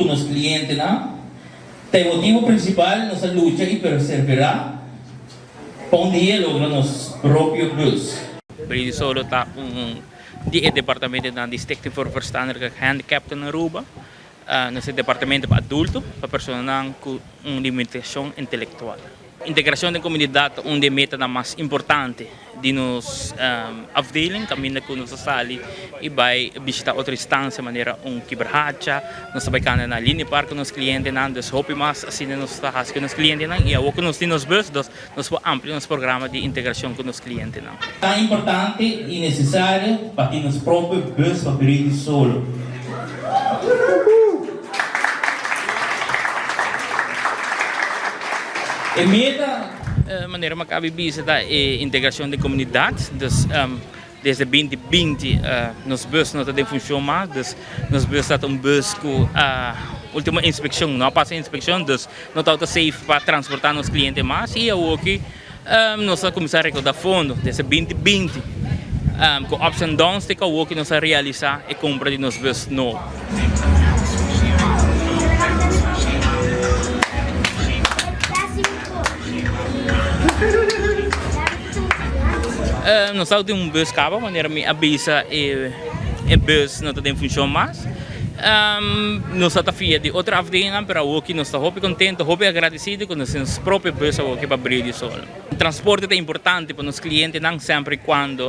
com os clientes, né? Tem o motivo principal, nossa luta e perseverar para um dia lograr nosso próprio bus. Brady Solo está die departamento na Stichting voor Verstandelijke Gehandicapten in Aruba. Nesse departamento para adultos, para pessoas com limitação intelectual. Integração da comunidade é uma das metas mais importantes de nossa afdeling. Caminha com nossa sala e vai visitar outra instância, maneira quebracha. Nós trabalhamos na linha parque com os clientes, nós hope mais assim nós trabalhamos com os clientes e ao que nós temos bus, nós vamos ampliar nosso programa de integração com os clientes. É importante e necessário para ter nosso próprio bus para Brady Solo. A meta maneira que a visita é a integração da comunidade. Desde 2020 nos bus não tem função mais, nos bus está bus com a última inspeção, não passa a inspeção, não está safe para transportar os clientes mais e eu aqui nós começamos a recaudar fundo desde 2020 com ups and downs que o que nós realizar e compra de nos bus novo. Nós temos bus cabo, maneira me avisa e bus não tem função mais. Nós estamos fia de outra afdeling, para o que nós estamos contentes, agradecidos com os próprios bus aqui para Brady Solo. O transporte é importante para os clientes, não sempre quando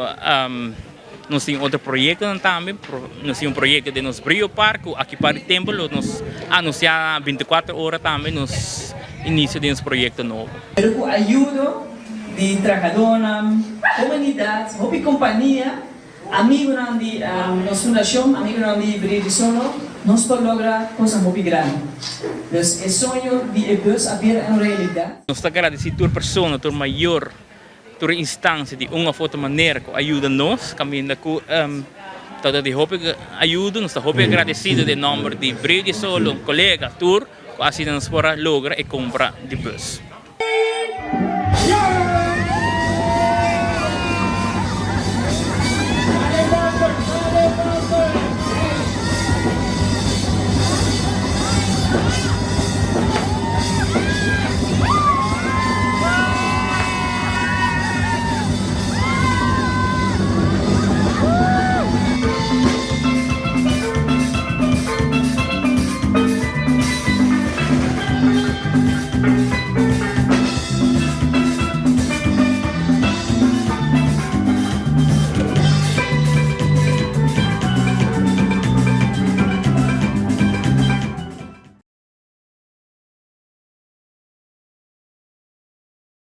nós temos outro projeto também. Nós temos projeto de nos Brio Parque, aqui para o templo, nós anunciamos 24 horas também nos início de um projeto novo. Eu ajudo de trabalhadores, comunidades, hobby companhia, amigos de nossa fundação, amigos de Brady Solo, nós podemos lograr coisas muito grandes. Então, o sonho de bus a vir em realidade. Nós agradecemos a toda pessoa, toda maior, toda instância de uma outra maneira que ajuda nós, caminhando com toda de hobby ajuda, nós estamos agradecidos de nome de Brady Solo, colega, tour, assim nós podemos lograr e comprar de bus.